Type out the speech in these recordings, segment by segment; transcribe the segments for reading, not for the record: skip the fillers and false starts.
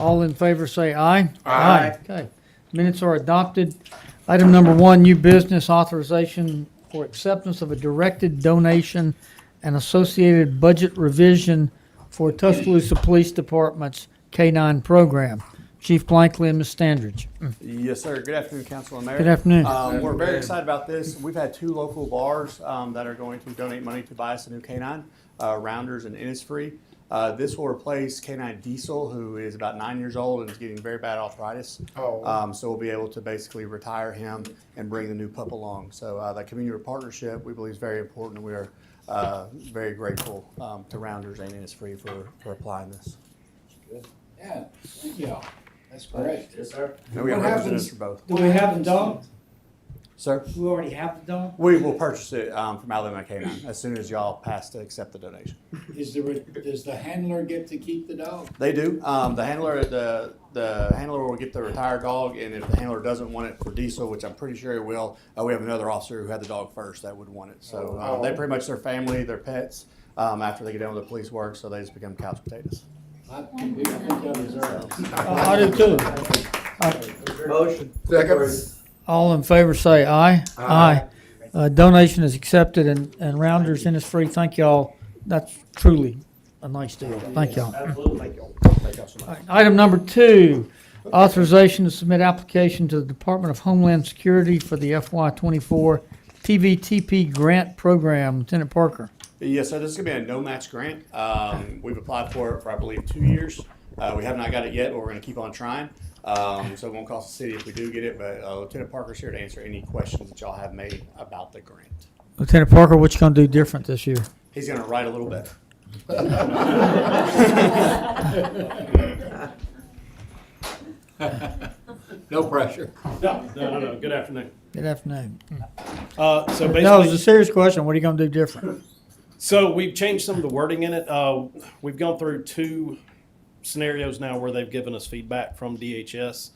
All in favor say aye. Aye. Okay. Minutes are adopted. Item number 1, new business authorization for acceptance of a directed donation and associated budget revision for Tuscaloosa Police Department's K-9 program. Chief Blankley and Ms. Standridge. Yes, sir. Good afternoon, Council and Mayor. Good afternoon. We're very excited about this. We've had 2 local bars that are going to donate money to buy us a new K-9, Rounders and Innisfree. This will replace K-9 Diesel, who is about 9 years old and is getting very bad arthritis. So we'll be able to basically retire him and bring the new pup along. So that community partnership, we believe, is very important, and we are very grateful to Rounders and Innisfree for applying this. Good. Yeah, thank y'all. That's great. Yes, sir. And we have What representatives happens- for both. Do we have the dog? Sir? We already have the dog? We will purchase it from Alabama K-9 as soon as y'all pass to accept the donation. Does the handler get to keep the dog? They do. The handler will get the retired dog, and if the handler doesn't want it for Diesel, which I'm pretty sure he will, we have another officer who had the dog first that would want it. So they pretty much their family, their pets after they get done with the police work, so they just become couch potatoes. I think y'all deserve it. I do too. Motion. Second. All in favor say aye. Aye. Donation is accepted, and Rounders Innisfree, thank y'all. That's truly a nice deal. Thank y'all. Absolutely, thank y'all. Thank y'all so much. Item number 2, authorization to submit application to the Department of Homeland Security for the FY24 TVTP grant program. Lieutenant Parker. Yes, sir. This is going to be a no-match grant. We've applied for it for, I believe, 2 years. We have not got it yet, but we're going to keep on trying. So it won't cost the city if we do get it, but Lieutenant Parker's here to answer any questions that y'all have made about the grant. Lieutenant Parker, what you gonna do different this year? He's going to write a little better. No pressure. No. Good afternoon. Good afternoon. So No, it's basically, a serious question. What are you gonna do different? so we've changed some of the wording in it. We've gone through 2 scenarios now where they've given us feedback from DHS,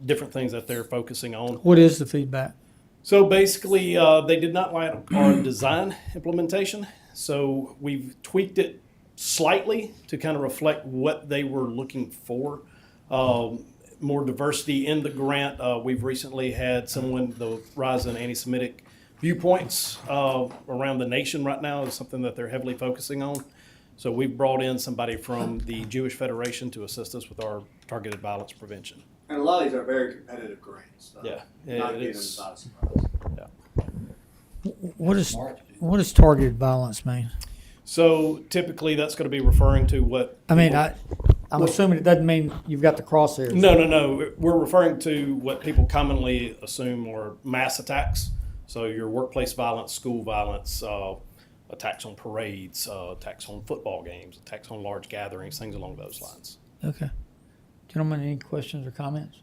different things that they're focusing on. What is the feedback? So basically, they did not like our design implementation. So we've tweaked it slightly to kind of reflect what they were looking for. More diversity in the grant. We've recently had the rise in anti-Semitic viewpoints around the nation right now is something that they're heavily focusing on. So we've brought in somebody from the Jewish Federation to assist us with our targeted violence prevention. And a lot of these are very competitive grants. Yeah, Not it getting is. them by surprise. What does targeted violence mean? So typically, that's going to be referring to what. I mean, I'm assuming it doesn't mean you've got the crosshairs. No. We're referring to what people commonly assume are mass attacks. So your workplace violence, school violence, attacks on parades, attacks on football games, attacks on large gatherings, things along those lines. Okay. Gentlemen, any questions or comments?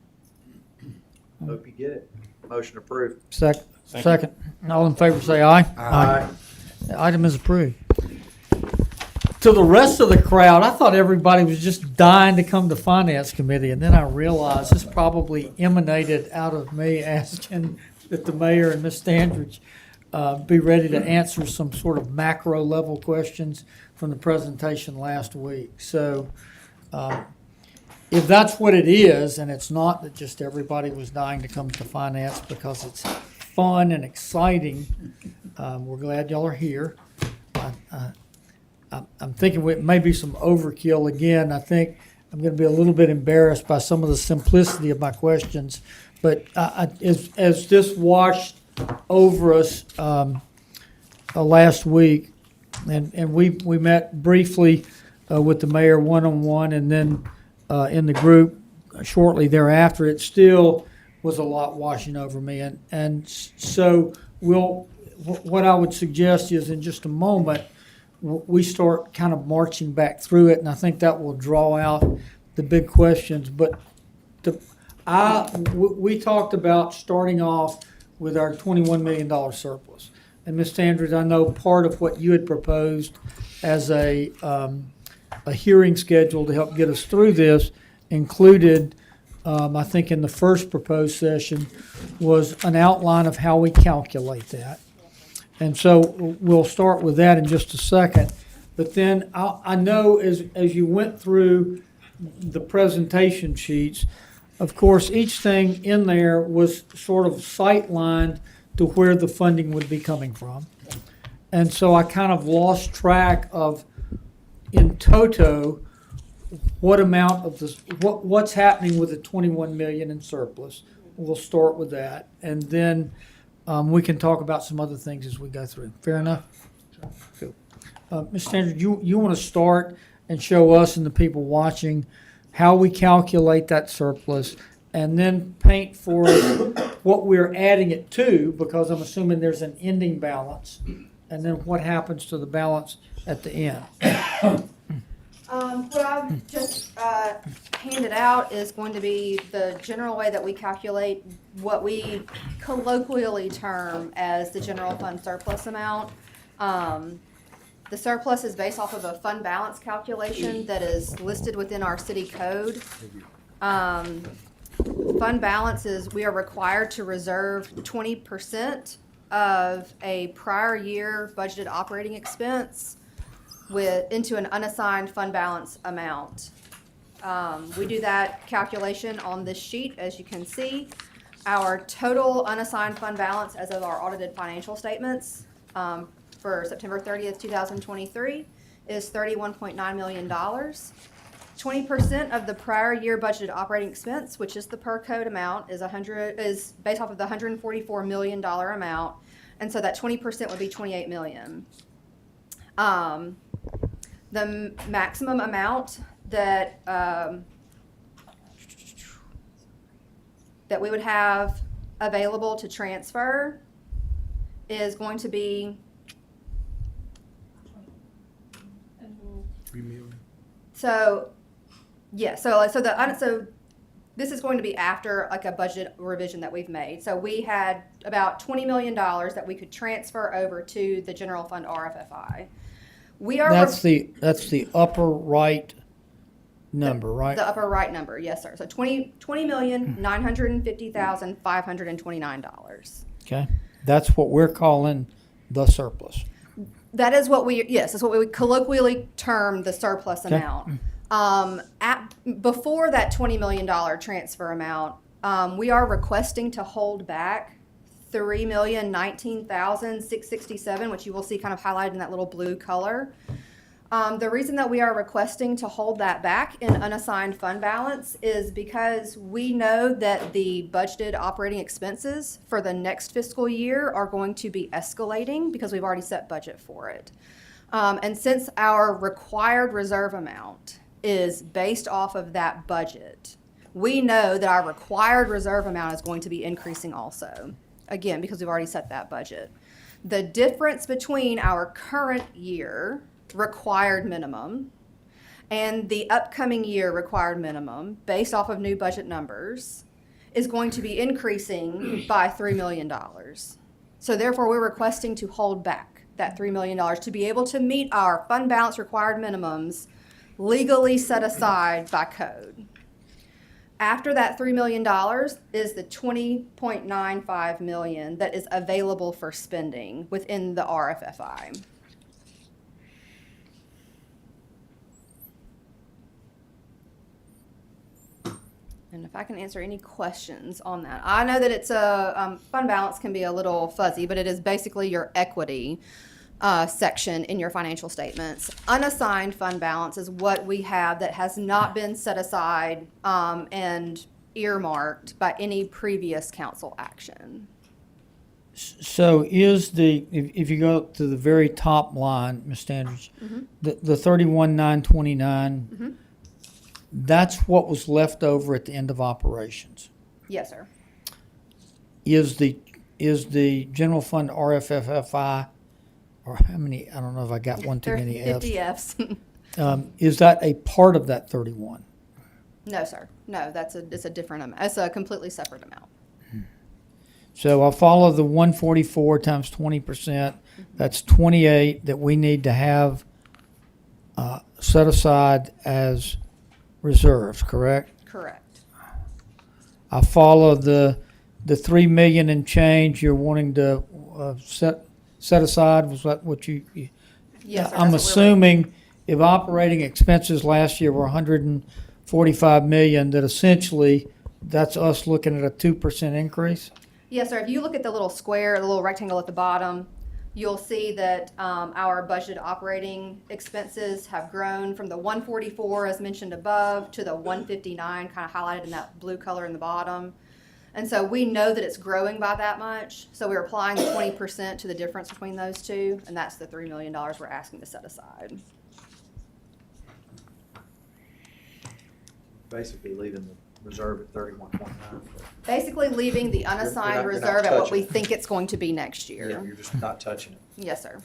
Hope you get it. Motion approved. Second. Thank Second. All in favor say aye. Aye. The item is approved. To the rest of the crowd, I thought everybody was just dying to come to Finance Committee, and then I realized this probably emanated out of me asking that the mayor and Ms. Standridge be ready to answer some sort of macro level questions from the presentation last week. So if that's what it is, and it's not that just everybody was dying to come to finance because it's fun and exciting, we're glad y'all are here. I'm thinking it may be some overkill again. I think I'm going to be a little bit embarrassed by some of the simplicity of my questions. But as this washed over us last week, and we met briefly with the mayor one-on-one, and then in the group shortly thereafter, it still was a lot washing over me. And so what I would suggest is in just a moment, we start kind of marching back through it, and I think that will draw out the big questions. But we talked about starting off with our $21 million surplus. And Ms. Standridge, I know part of what you had proposed as a hearing schedule to help get us through this included, I think in the first proposed session, was an outline of how we calculate that. And so we'll start with that in just a second. But then I know as you went through the presentation sheets, of course, each thing in there was sort of sight-lined to where the funding would be coming from. And so I kind of lost track of, in toto, what amount of this, what's happening with the 21 million in surplus. We'll start with that, and then we can talk about some other things as we go through. Fair enough? Cool. Ms. Standard, you want to start and show us and the people watching how we calculate that surplus, and then paint for us what we're adding it to, because I'm assuming there's an ending balance, and then what happens to the balance at the end. What I've just handed out is going to be the general way that we calculate what we colloquially term as the general fund surplus amount. The surplus is based off of a fund balance calculation that is listed within our city code. Fund balance is, we are required to reserve 20% of a prior year budgeted operating expense into an unassigned fund balance amount. We do that calculation on this sheet, as you can see. Our total unassigned fund balance as of our audited financial statements for September 30th, 2023 is $31.9 million. 20% of the prior year budgeted operating expense, which is the per code amount, is based off of the $144 million amount, and so that 20% would be $28 million. The maximum amount that we would have available to transfer is going to be so this is going to be after like a budget revision that we've made. So we had about $20 million that we could transfer over to the general fund RFFI. That's the upper right number, right? The upper right number, yes, sir. So $20,950,529. Okay, that's what we're calling the surplus. That is what that's what we would colloquially term the surplus Okay. amount. Before that $20 million transfer amount, we are requesting to hold back $3,019,667, which you will see kind of highlighted in that little blue color. The reason that we are requesting to hold that back in unassigned fund balance is because we know that the budgeted operating expenses for the next fiscal year are going to be escalating because we've already set budget for it. And since our required reserve amount is based off of that budget, we know that our required reserve amount is going to be increasing also. Again, because we've already set that budget. The difference between our current year required minimum and the upcoming year required minimum, based off of new budget numbers, is going to be increasing by $3 million. So therefore, we're requesting to hold back that $3 million to be able to meet our fund balance required minimums legally set aside by code. After that $3 million is the $20.95 million that is available for spending within the RFFI. And if I can answer any questions on that. I know that it's fund balance can be a little fuzzy, but it is basically your equity section in your financial statements. Unassigned fund balance is what we have that has not been set aside and earmarked by any previous council action. So if you go to the very top line, Ms. Standards, the 31,929, that's what was left over at the end of operations. Yes, sir. Is the general fund RFFFI, or how many, I don't know if I got one too many Fs. 50 Fs. Is that a part of that 31? No, sir. No, it's a different amount. It's a completely separate amount. So I'll follow the 144 times 20%. That's 28 that we need to have set aside as reserves, correct? Correct. I follow the 3 million and change you're wanting to set aside. Was that what you? Yes, sir. I'm That's what assuming if operating expenses last year were 144 45 million, that essentially, that's us looking at a 2% increase? Yes, sir. If you look at the little square, the little rectangle at the bottom, you'll see that our budgeted operating expenses have grown from the 144, as mentioned above, to the 159, kind of highlighted in that blue color in the bottom. And so we know that it's growing by that much. So we're applying the 20% to the difference between those two, and that's the $3 million we're asking to set aside. Basically leaving the reserve at 31.9. Basically leaving the unassigned you're not reserve at what we touching it. think it's going to be next Yeah, year. you're just not touching it. Yes, sir.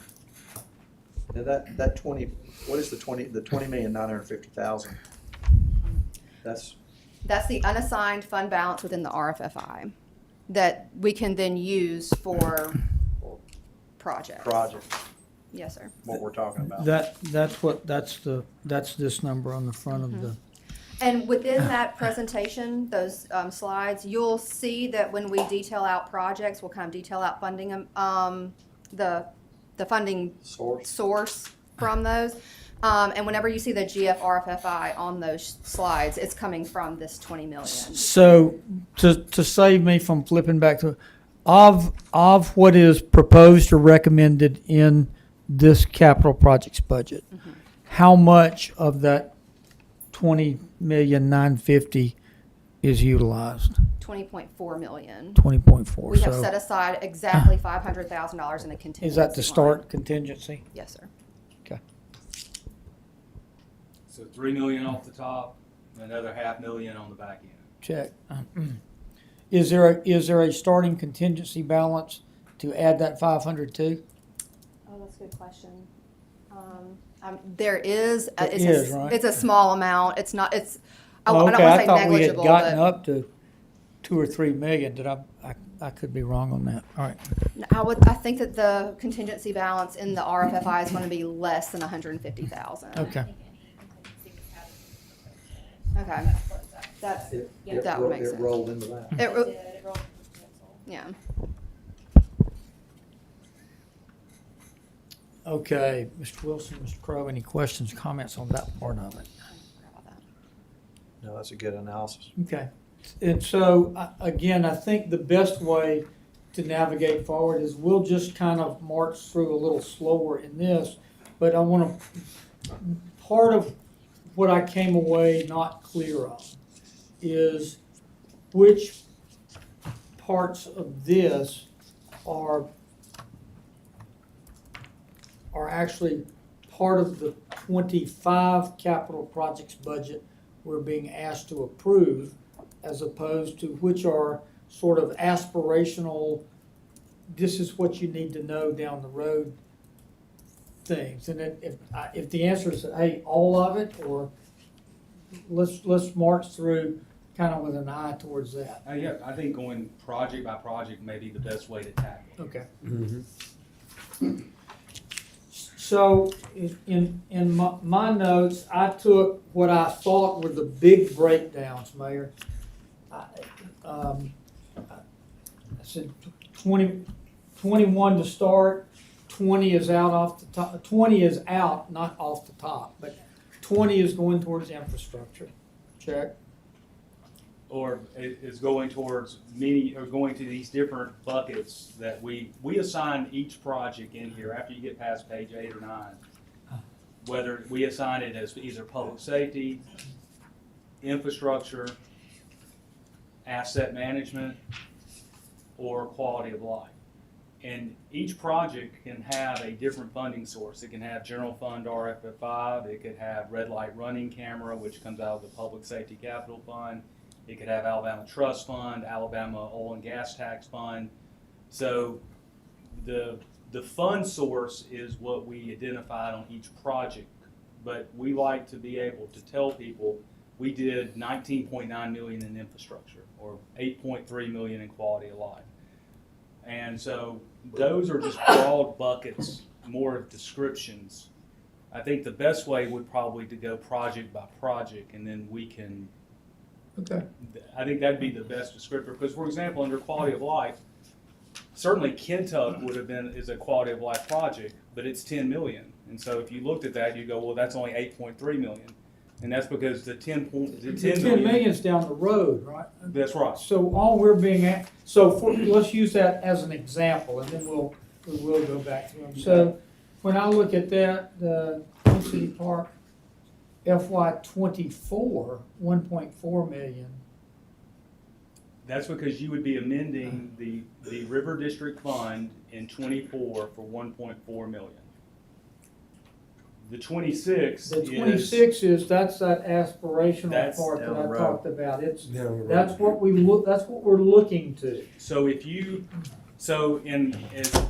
Now that 20, what is the 20,950,000? That's, That's the unassigned fund balance within the RFFI that we can then use for projects. Yes, sir. what we're talking about. That's this number on the front of the, And within that presentation, those slides, you'll see that when we detail out projects, we'll kind of detail out funding, the funding source from those. And whenever you see the GFRFFI on those slides, it's coming from this 20 million. so to save me from flipping back to, of what is proposed or recommended in this capital projects budget, how much of that 20,950,000 is utilized? 20.4 million. 20.4. We have So set aside exactly $500,000 in a contingency. is that the line. start contingency? Yes, sir. Okay. So 3 million off the top, another 500,000 on the back end. Check. Is there a starting contingency balance to add that 500 to? Oh, that's a good question. There is. There It's is, right? It's a small amount. It's not. It's. I Okay, don't want to I say thought we had negligible, gotten but up to 2 or 3 million. Did I could be wrong on that. All right. I think that the contingency balance in the RFFI is going to be less than 150,000. Okay. Okay. That's that would make It sense. rolled into that. Yeah. Okay, Mr. Wilson, Mr. Crowe, any questions, comments on that part of it? No, that's a good analysis. Okay. And so, again, I think the best way to navigate forward is we'll just kind of march through a little slower in this, but I want to, part of what I came away not clear on is which parts of this are actually part of the 25 capital projects budget we're being asked to approve, as opposed to which are sort of aspirational, this is what you need to know down the road things. And if the answer is, hey, all of it, or let's march through kind of with an eye towards that. Yeah, I think going project by project may be the best way to tackle it. Okay. So in my notes, I took what I thought were the big breakdowns, Mayor. I said 21 to start, 20 is out off the top, 20 is out, not off the top, but 20 is going towards infrastructure. Check. Or it is going towards going to these different buckets that we assign each project in here after you get past page 8 or 9. Whether we assign it as either public safety, infrastructure, asset management, or quality of life. And each project can have a different funding source. It can have general fund RFF5, it could have red light running camera, which comes out of the public safety capital fund. It could have Alabama Trust Fund, Alabama Oil and Gas Tax Fund. So the fund source is what we identified on each project. But we like to be able to tell people we did 19.9 million in infrastructure or 8.3 million in quality of life. And so those are just broad buckets, more of descriptions. I think the best way would probably to go project by project, and then we can. Okay. I think that'd be the best descriptor, because for example, under quality of life, certainly Kentuck is a quality of life project, but it's 10 million. And so if you looked at that, you go, well, that's only 8.3 million. And that's because the 10 The 10 million's down the road, right? That's right. So all we're being at, so let's use that as an example, and then we will go back to them. So when I look at that, the Queen City Park FY '24, 1.4 million. That's because you would be amending the River District Fund in 24 for 1.4 million. The 26 The is, 26 is, that's that aspirational That's part that down the I road. talked about. It's, Down the road. that's what we look, that's what we're looking to. so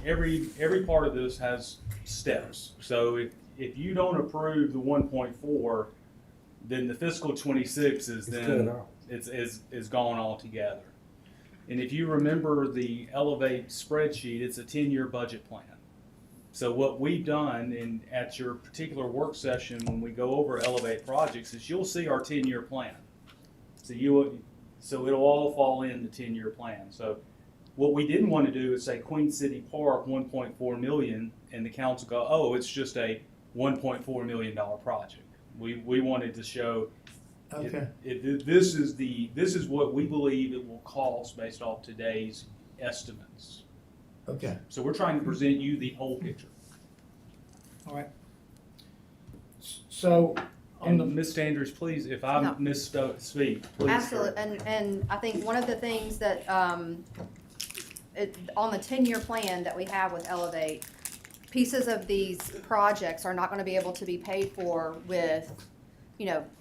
every part of this has steps. So if you don't approve the 1.4, then the fiscal 26 is It's cut then off. is gone altogether. And if you remember the Elevate spreadsheet, it's a 10-year budget plan. So what we've done at your particular work session when we go over Elevate projects is you'll see our 10-year plan. So it'll all fall in the 10-year plan. So what we didn't want to do is say Queen City Park 1.4 million and the council go, oh, it's just a $1.4 million project. We wanted to show Okay. this is what we believe it will cost based off today's estimates. Okay. So we're trying to present you the whole picture. All right. So on And the, Ms. Andrews, please, if I No. misspeak, please. Absolutely, and I think one of the things that, on the 10-year plan that we have with Elevate, pieces of these projects are not gonna be able to be paid for with,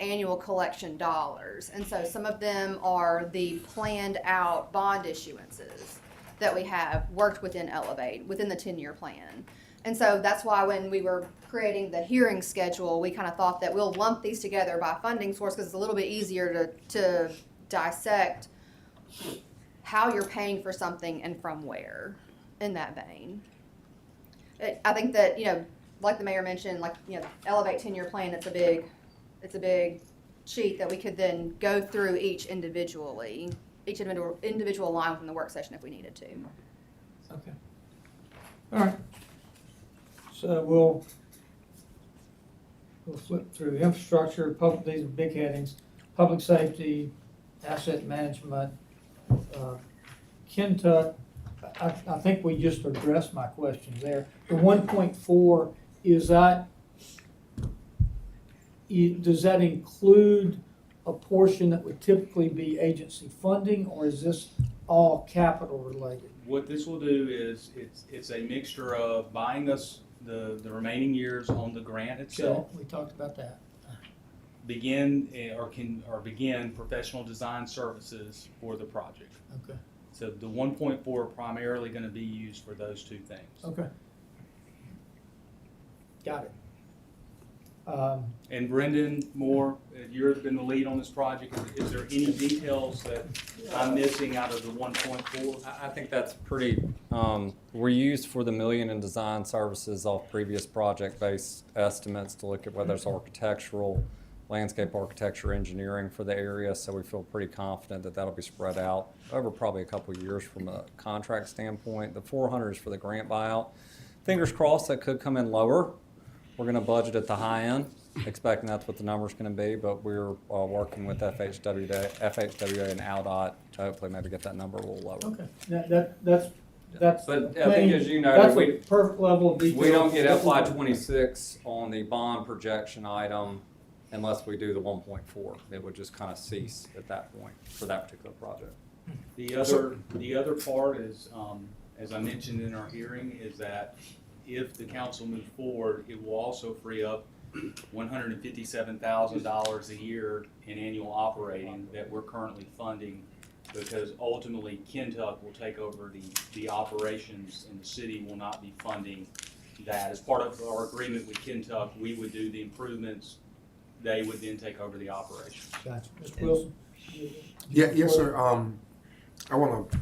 annual collection dollars. And so some of them are the planned out bond issuances that we have worked within Elevate, within the 10-year plan. And so that's why when we were creating the hearing schedule, we kind of thought that we'll lump these together by funding source because it's a little bit easier to dissect how you're paying for something and from where in that vein. I think that, like the mayor mentioned, Elevate 10-year plan, it's a big sheet that we could then go through each individual line within the work session if we needed to. okay. All right. So we'll flip through infrastructure, these are big headings, public safety, asset management, Kentuck. I think we just addressed my questions there. The 1.4, is that, does that include a portion that would typically be agency funding, or is this all capital related? What this will do is it's a mixture of buying us the remaining years on the grant itself, We talked about that. begin professional design services for the project. Okay, So the 1.4 are primarily going to be used for those two things. okay. Got it. And Brendan Moore, you've been the lead on this project. Is there any details that I'm missing out of the 1.4? I think that's pretty, we're used for the million in design services off previous project-based estimates to look at whether it's architectural, landscape architecture, engineering for the area, so we feel pretty confident that that'll be spread out over probably a couple of years from a contract standpoint. The 400 is for the grant buyout. Fingers crossed that could come in lower. We're gonna budget at the high end, expecting that's what the number's gonna be, but we're working with FHWA and ALDOT to hopefully maybe get that number a little lower. Okay, that's. But I think as you know, That's a we perfect level of detail. don't get FY '26 on the bond projection item unless we do the 1.4. It would just kind of cease at that point for that particular project. The other part is, as I mentioned in our hearing, is that if the council moves forward, it will also free up $157,000 a year in annual operating that we're currently funding, because ultimately Kentuck will take over the operations and the city will not be funding that. As part of our agreement with Kentuck, we would do the improvements, they would then take over the operations. Gotcha. Mr. Wilson? Yes, sir. I want to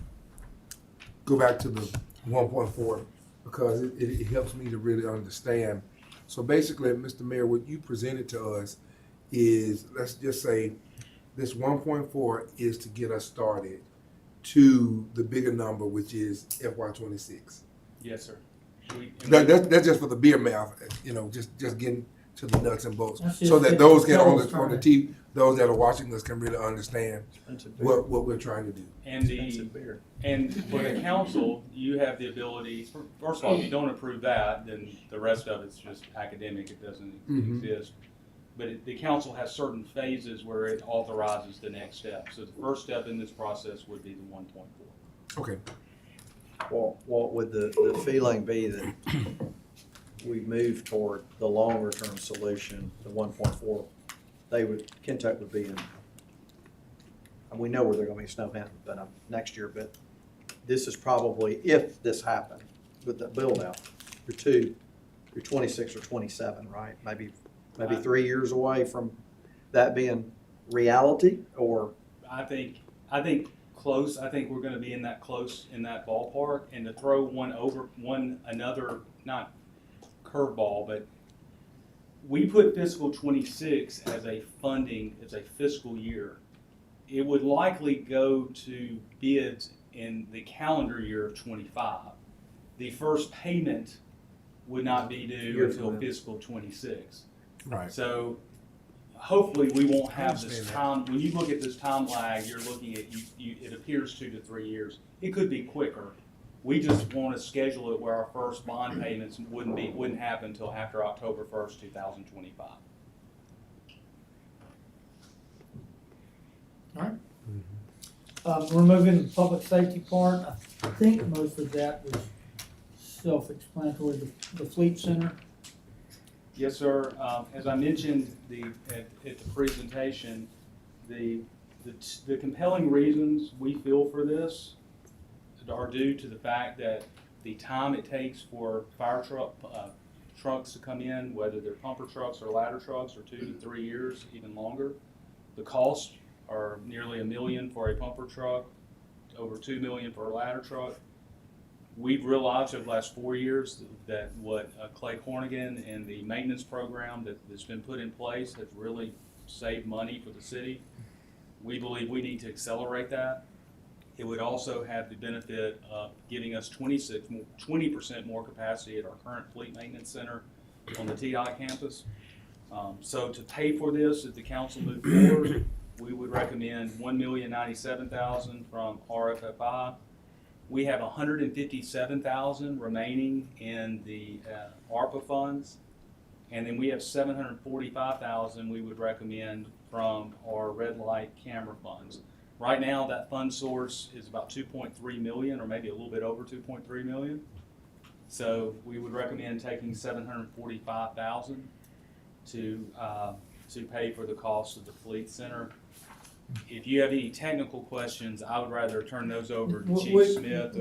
go back to the 1.4 because it helps me to really understand. So basically, Mr. Mayor, what you presented to us is, let's just say, this 1.4 is to get us started to the bigger number, which is FY '26. Yes, sir. That's just for the beer mouth, just getting to the nuts and bolts, That's so just that get those the can on wheels the turning. TV, those that are watching us can really understand what we're trying to do. And and for the council, you have the ability, first of all, if you don't approve that, then the rest of it's just academic, it doesn't Mhm. exist. But the council has certain phases where it authorizes the next step. So the first step in this process would be the 1.4. Okay. Well, what would the feeling be that we move toward the longer term solution, the 1.4? Kentucky would be in, and we know where they're gonna be snow mountain, but next year, but this is probably, if this happened with the build out, you're 26 or 27, right? Maybe 3 years away from that being reality, or? I think close. I think we're going to be in that close in that ballpark. And to throw another not curveball, but we put fiscal 26 as a fiscal year. It would likely go to bids in the calendar year of 25. The first payment would not be due Years until from now. fiscal 26. Right. So hopefully we won't I have this understand that. time, when you look at this time lag, you're looking at, it appears 2 to 3 years. It could be quicker. We just want to schedule it where our first bond payments wouldn't happen until after October 1st, 2025. We're moving the public safety part. I think most of that was self-explanatory, the fleet center. Yes, sir. As I mentioned at the presentation, the compelling reasons we feel for this are due to the fact that the time it takes for fire trucks to come in, whether they're pumper trucks or ladder trucks, are 2 to 3 years, even longer. The costs are nearly $1 million for a pumper truck, over $2 million for a ladder truck. We've realized over the last 4 years that what Clay Cornigan and the maintenance program that's been put in place has really saved money for the city. We believe we need to accelerate that. It would also have the benefit of giving us 20% more capacity at our current fleet maintenance center on the TDOT campus. So to pay for this, if the council moves forward, we would recommend $1,097,000 from RFFI. We have $157,000 remaining in the ARPA funds, and then we have $745,000 we would recommend from our red light camera funds. Right now, that fund source is about 2.3 million, or maybe a little bit over 2.3 million. So we would recommend taking 745,000 to pay for the cost of the fleet center. If you have any technical questions, I would rather turn those over to Chief Smith.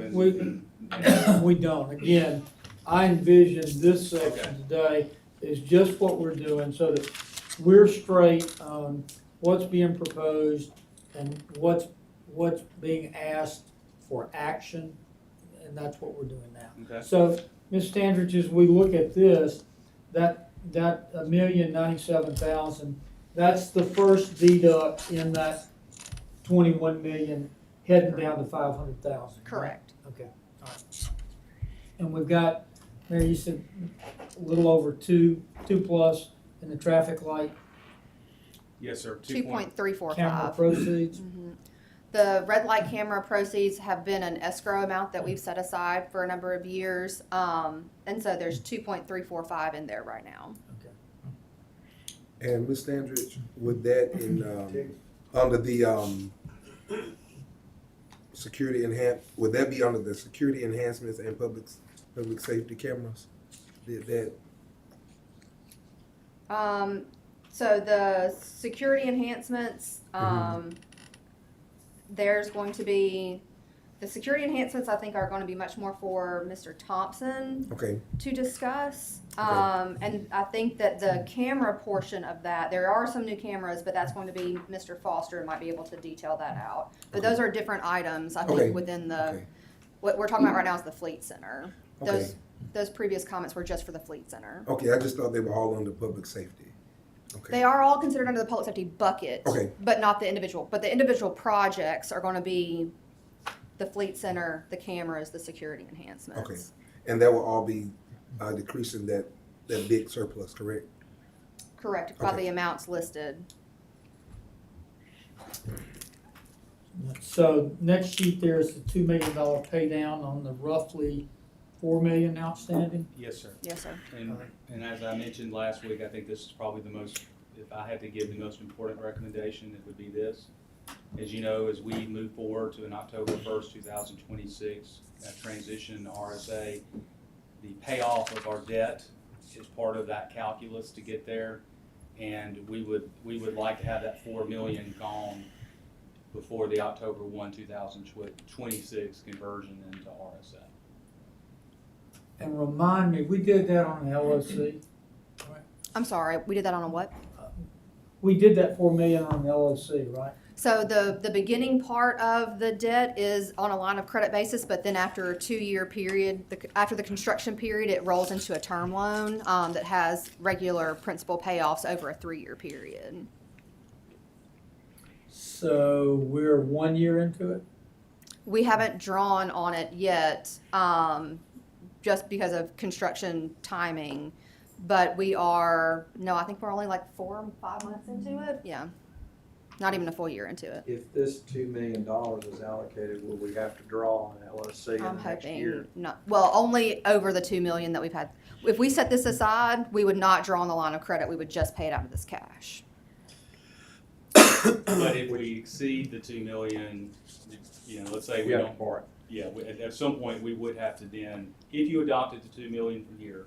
We don't. Again, I envision this section today is just what we're doing so that we're straight on what's being proposed and what's being asked for action, and that's what we're doing now. Okay. So, Ms. Standridge, as we look at this, that $1,097,000, that's the first deduct in that 21 million heading down to 500,000. Correct. Okay, all right. And we've got, Mary, you said a little over two plus in the traffic light Yes, sir. camera 2.345. proceeds. The red light camera proceeds have been an escrow amount that we've set aside for a number of years. And so there's 2.345 in there right now. And Ms. Standridge, would that under the would that be under the security enhancements and public safety cameras? Did that? So the security enhancements, there's going to be, the security enhancements I think are going to be much more for Mr. Thompson Okay. to discuss. Okay. And I think that the camera portion of that, there are some new cameras, but that's going to be Mr. Foster and might be able to detail that out. But Okay. those are different items, I Okay. think, within the, Okay. what we're talking about right now is the fleet center. Okay. Those previous comments were just for the fleet center. Okay, I just thought they were all under public safety. Okay. They are all considered under the public safety bucket, Okay. but not the individual. But the individual projects are going to be the fleet center, the cameras, the security enhancements. Okay. And that will all be decreasing that big surplus, correct? Correct, by Okay. the amounts listed. So next sheet there is the $2 million pay down on the roughly 4 million outstanding. Yes, sir. Yes, sir. And as I mentioned last week, I think this is probably the most, if I had to give the most important recommendation, it would be this. As you know, as we move forward to an October 1st, 2026 transition to RSA, the payoff of our debt is part of that calculus to get there. And we would like to have that 4 million gone before the October 1, 2026 conversion into RSA. And remind me, we did that on an LOC. I'm sorry, we did that on a what? We did that 4 million on the LOC, right? So the beginning part of the debt is on a line of credit basis, but then after a 2-year period, after the construction period, it rolls into a term loan that has regular principal payoffs over a 3-year period. So we're 1 year into it? We haven't drawn on it yet, just because of construction timing, but I think we're only like 4 or 5 months into it. Yeah, not even a full year into it. If this $2 million is allocated, will we have to draw on LOC in I'm the next hoping year? not. Well, only over the 2 million that we've had. If we set this aside, we would not draw on the line of credit. We would just pay it out of this cash. But if we exceed the 2 million, let's say we have to don't, borrow. yeah, at some point, we would have to then, if you adopted the 2 million per year,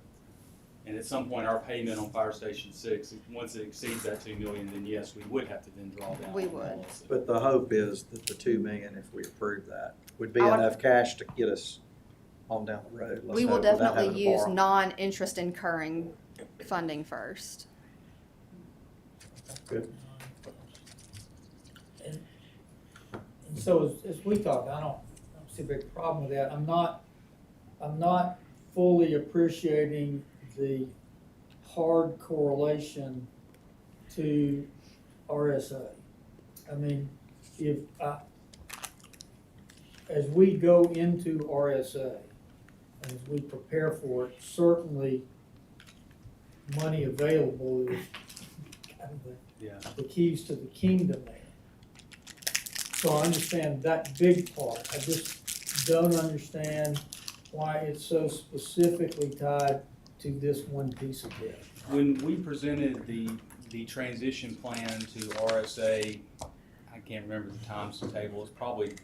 and at some point, our payment on Fire Station 6, once it exceeds that 2 million, then yes, we would have to then draw down. We on the would. LLC. But the hope is that the 2 million, if we approve that, would be I would- enough cash to get us on down the road. Let's We will hope, without definitely having to use borrow. non-interest incurring funding first. Good. And so as we talk, I don't see a big problem with that. I'm not fully appreciating the hard correlation to RSA. I mean, as we go into RSA, and as we prepare for it, certainly money available is kind of Yeah. the keys to the kingdom there. So I understand that big part. I just don't understand why it's so specifically tied to this one piece of debt. When we presented the transition plan to RSA, I can't remember the times table, it's probably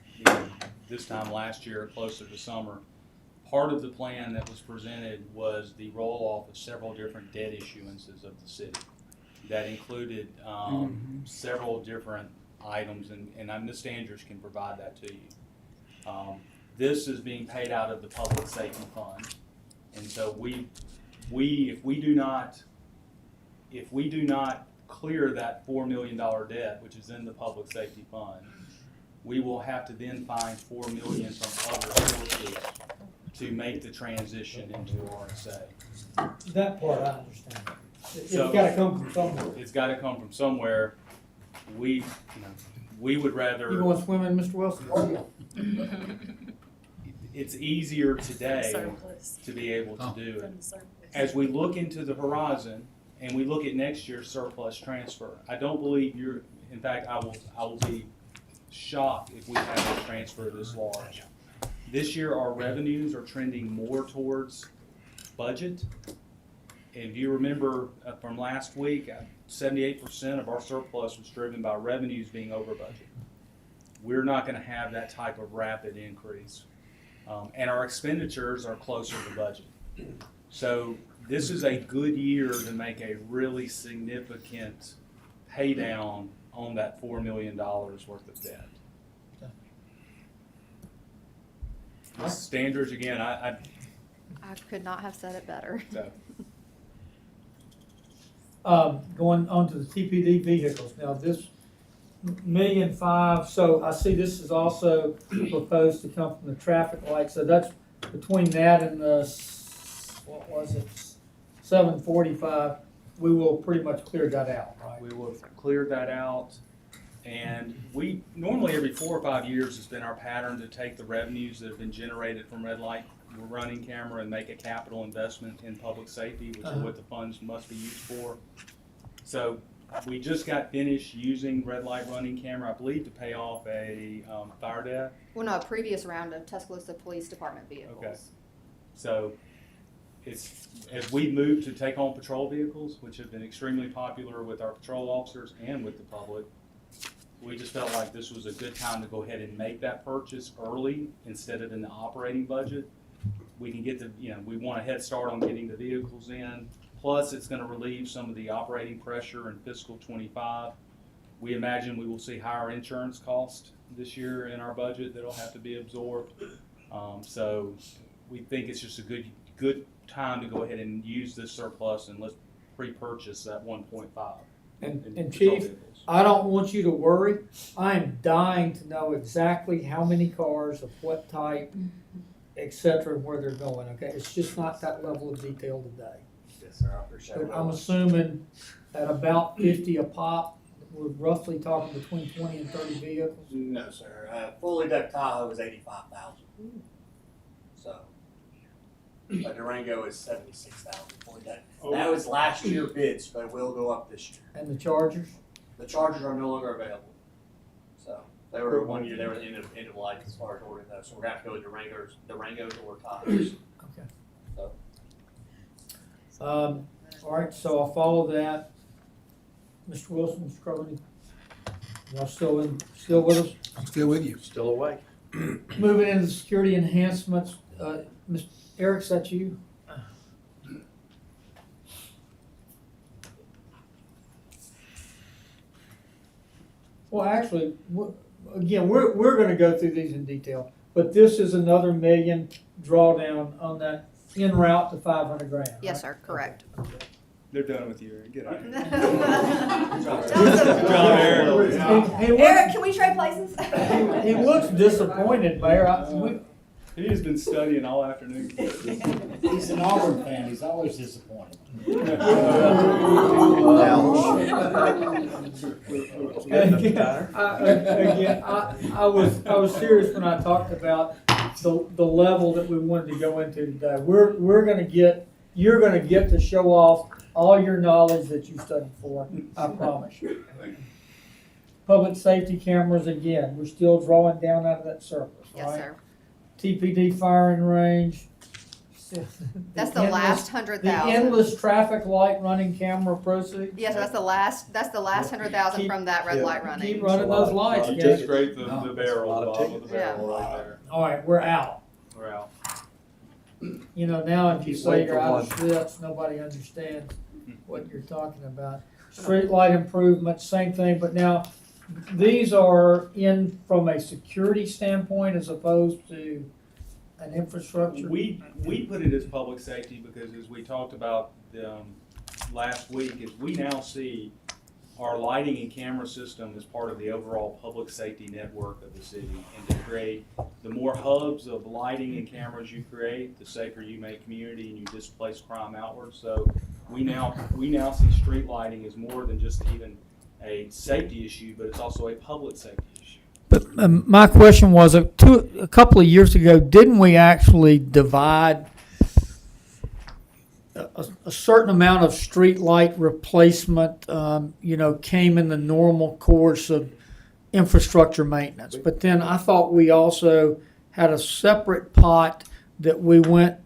this time last year, closer to summer. Part of the plan that was presented was the roll-off of several different debt issuances of the city. That included several different items, and Ms. Andrews can provide that to you. This is being paid out of the public safety fund, and so if we do not clear that $4 million debt, which is in the public safety fund, we will have to then find $4 million from other sources to make the transition into RSA. That part I understand. It's So- gotta come from somewhere. It's got to come from somewhere. We would rather. You going swimming, Mr. Wilson? It's easier today to be able to do it. As we look into the horizon and we look at next year's surplus transfer, I don't believe in fact, I will be shocked if we have a transfer this large. This year, our revenues are trending more towards budget. If you remember from last week, 78% of our surplus was driven by revenues being over budget. We're not going to have that type of rapid increase. And our expenditures are closer to budget. So this is a good year to make a really significant pay down on that $4 million worth of debt. Standards, again, I could not have said it better. Going on to the TPD vehicles, now this $1.5 million, so I see this is also proposed to come from the traffic light, so that's between that and the, 745, we will pretty much clear that out, right? We will clear that out. And we, normally every 4 or 5 years has been our pattern to take the revenues that have been generated from red light running camera and make a capital investment in public safety, which is what the funds must be used for. So we just got finished using red light running camera, I believe, to pay off a fire debt. Well, no, a previous round of Tuscaloosa Police Department vehicles. Okay. So it's, as we move to take on patrol vehicles, which have been extremely popular with our patrol officers and with the public, we just felt like this was a good time to go ahead and make that purchase early instead of in the operating budget. We can get the, we want a head start on getting the vehicles in. Plus, it's gonna relieve some of the operating pressure in fiscal '25. We imagine we will see higher insurance costs this year in our budget that'll have to be absorbed. So we think it's just a good time to go ahead and use this surplus and let's pre-purchase that 1.5. And Chief, I don't want you to worry. I am dying to know exactly how many cars of what type, et cetera, and where they're going, okay? It's just not that level of detail today. Yes, sir, I appreciate But I'm assuming at about 50 a pop, we're roughly talking between 20 and 30 vehicles. No, sir. Fully decked Tahoe is 85,000. So a Durango is 76,000 fully decked. That was last year bids, but it will go up this year. And the Chargers? The Chargers are no longer available. So they were 1 year, they were end of life as far as ordering those. So we're gonna have to go with Durangos or Tahoes. Okay. So. All right, so I'll follow that. Mr. Wilson, Mr. Crowley, y'all still with us? I'm still with you. Still awake. Moving into security enhancements, Mr. Eric, is that you? Well, actually, we're gonna go through these in detail, but this is another $1 million drawdown on that en route to 500 grand. Yes, right? sir, correct. They're done with you, Eric. Get out of here. He Eric, can we trade places? he looks disappointed, Mayor. He has been studying all afternoon. He's an Auburn fan, he's always disappointed. I was serious when I talked about the level that we wanted to go into today. You're gonna get to show off all your knowledge that you studied for, I promise you. Public safety cameras, again, we're still drawing down out of that surplus, right? Yes, sir. TPD firing range. That's the last 100,000. The endless traffic light running camera proceeds. Yes, that's the last 100,000 from that red light running. Keep running those lights, You guys. just scrape the That's barrel, a lot the of bottom of the tickets. barrel right there. All right, we're out. We're out. You know, now if you Keep say waiting you're for out of slips, nobody understands what you're talking about. Street light improvements, same thing, but now these are in from a security standpoint as opposed to an infrastructure. We put it as public safety because as we talked about last week, is we now see our lighting and camera system as part of the overall public safety network of the city. And to create, the more hubs of lighting and cameras you create, the safer you make community and you displace crime outward. So we now see street lighting as more than just even a safety issue, but it's also a public safety issue. But my question was, a couple of years ago, didn't we actually divide a certain amount of street light replacement, came in the normal course of infrastructure maintenance? But then I thought we also had a separate pot that we went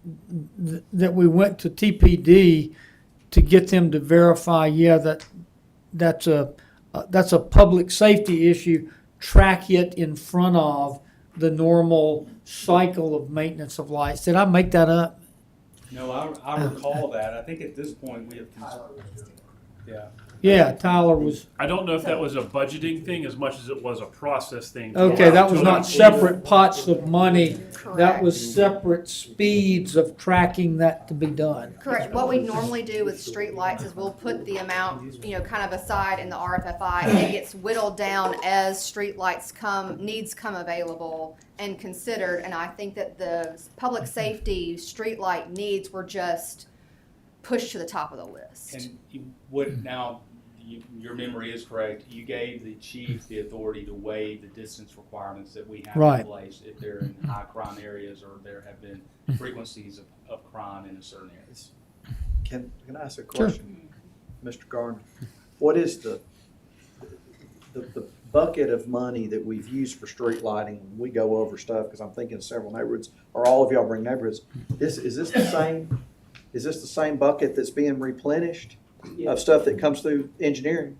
to TPD to get them to verify, that's a public safety issue. Track it in front of the normal cycle of maintenance of lights. Did I make that up? No, I recall that. I think at this point we have, yeah. Yeah, Tyler was. I don't know if that was a budgeting thing as much as it was a process thing. Okay, that was To not include- separate pots of money. That Correct. was separate speeds of tracking that to be done. Correct. What we normally do with street lights is we'll put the amount, kind of aside in the RFFI, and it gets whittled down as street lights needs come available and considered. And I think that the public safety street light needs were just pushed to the top of the list. And your memory is correct. You gave the chief the authority to waive the distance requirements that we have Right. in place if they're in high crime areas or there have been frequencies of crime in a certain areas. Can I ask a question? Mr. Gardner, what is the bucket of money that we've used for street lighting? We go over stuff, because I'm thinking of several neighborhoods, or all of y'all bring neighborhoods. Is this the same bucket that's being replenished of stuff that comes through engineering?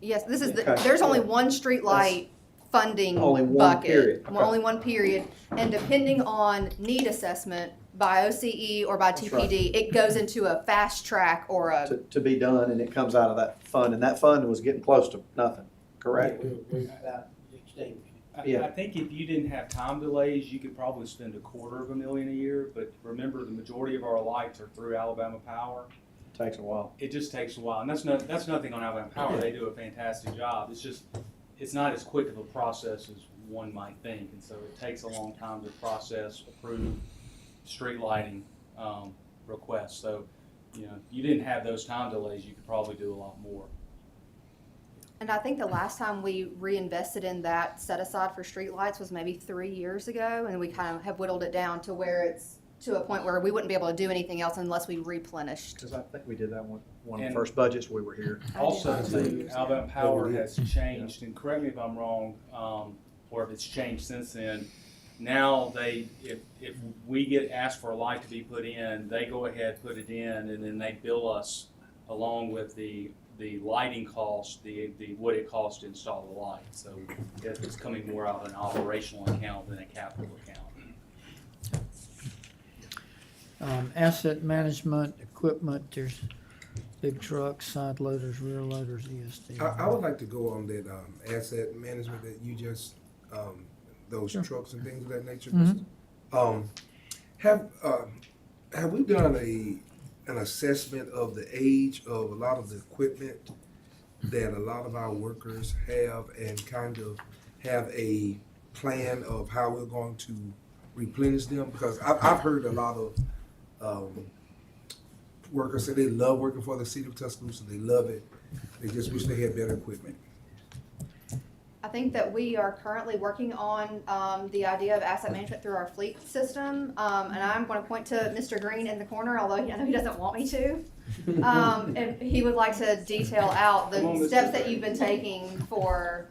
Yes, this is, Okay. there's only one street light funding Only one bucket. period. Okay. Only one period, and depending on need assessment by OCE or by That's TPD, it goes into a fast track or a, To be done, and it comes out of that fund, and that fund was getting close to nothing, correct? Yeah. I think if you didn't have time delays, you could probably spend $250,000 a year, but remember, the majority of our lights are through Alabama Power. Takes a while. It just takes a while, and that's nothing on Alabama Power, they do a fantastic job, it's just, it's not as quick of a process as one might think, and so it takes a long time to process, approve street lighting, requests, so, you know, if you didn't have those time delays, you could probably do a lot more. and I think the last time we reinvested in that set aside for streetlights was maybe 3 years ago, and we kind of have whittled it down to where it's to a point where we wouldn't be able to do anything else unless we replenished. Because I think we did that one of the And- first budgets we were here. Also, too, Alabama Power has changed, and correct me if I'm wrong, or if it's changed since then. Now if we get asked for a light to be put in, they go ahead, put it in, and then they bill us along with the lighting cost, what it costs to install the light. So it's coming more out of an operational account than a capital account. Asset management, equipment, there's big trucks, side loaders, rear loaders, ESD. I would like to go on that, asset management that you just, those trucks and things of that nature. Mhm. Have we done an assessment of the age of a lot of the equipment that a lot of our workers have, and kind of have a plan of how we're going to replenish them? Because I've heard a lot of workers say they love working for the city of Tuscaloosa. They love it. They just wish they had better equipment. I think that we are currently working on the idea of asset management through our fleet system. And I'm going to point to Mr. Green in the corner, although I know he doesn't want me to. And he would like to detail out the Come on, Mr. steps that you've been taking for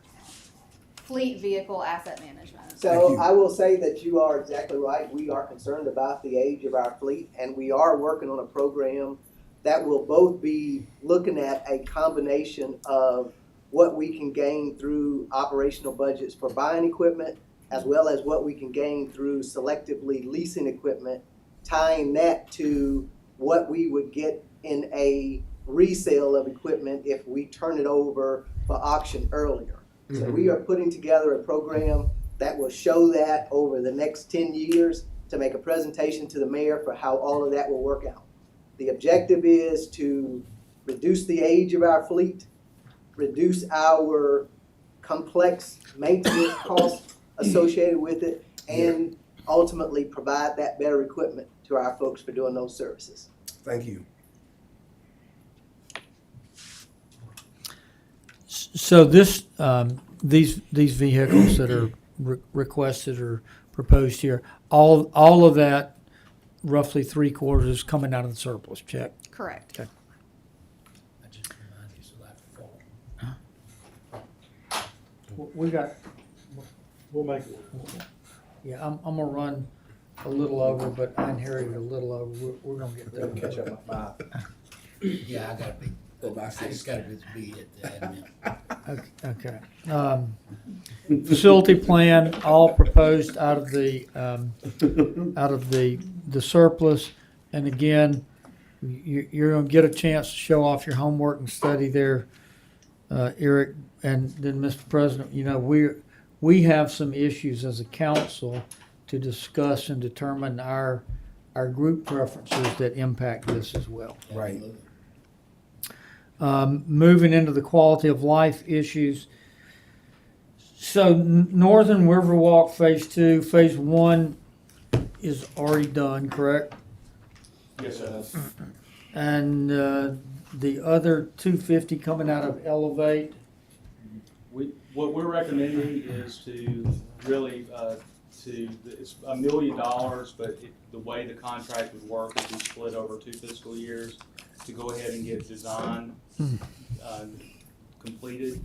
fleet vehicle asset management. Thank So you. I will say that you are exactly right. We are concerned about the age of our fleet, and we are working on a program that will both be looking at a combination of what we can gain through operational budgets for buying equipment, as well as what we can gain through selectively leasing equipment, tying that to what we would get in a resale of equipment if we turn it over for auction earlier. So we are putting together a program that will show that over the next 10 years to make a presentation to the mayor for how all of that will work out. The objective is to reduce the age of our fleet, reduce our complex maintenance costs associated with it, and ultimately provide that better equipment to our folks for doing those services. Thank you. So this, these vehicles that are requested or proposed here, all of that, roughly 3/4 is coming out of the surplus check. Correct. Okay. I just remind you, so I forgot. We got, We'll make it. yeah, I'm gonna run a little over, but I inherited a little over. We're gonna get there. Catch up at 5. Yeah, I gotta be, I just gotta be at the admin. Okay. Facility plan, all proposed out of the surplus. And again, you're gonna get a chance to show off your homework and study there, Eric. And then, Mr. President, you know, we have some issues as a council to discuss and determine our group preferences that impact this as well. Right. Moving into the quality of life issues. So Northern Riverwalk Phase 2, Phase 1 is already done, correct? Yes, sir. And the other 250 coming out of Elevate. What we're recommending is to really, it's $1 million, but the way the contract would work would be split over 2 fiscal years. to go ahead and get design completed.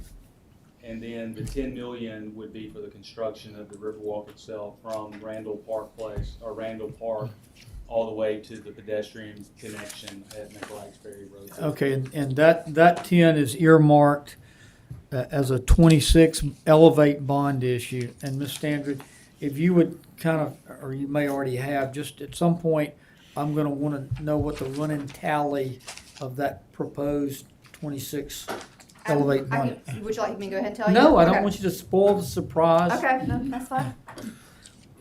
And then the 10 million would be for the construction of the Riverwalk itself from Randall Park Place, or Randall Park, all the way to the pedestrian connection at McBride's Ferry Road. Okay, and that 10 is earmarked as a 26 Elevate bond issue. And Ms. Standard, if you would kind of, or you may already have, just at some point, I'm gonna wanna know what the running tally of that proposed 26 Elevate bond. Would you like me to go ahead and tell you? No, I don't Okay. want you to spoil the surprise. Okay, no, that's fine.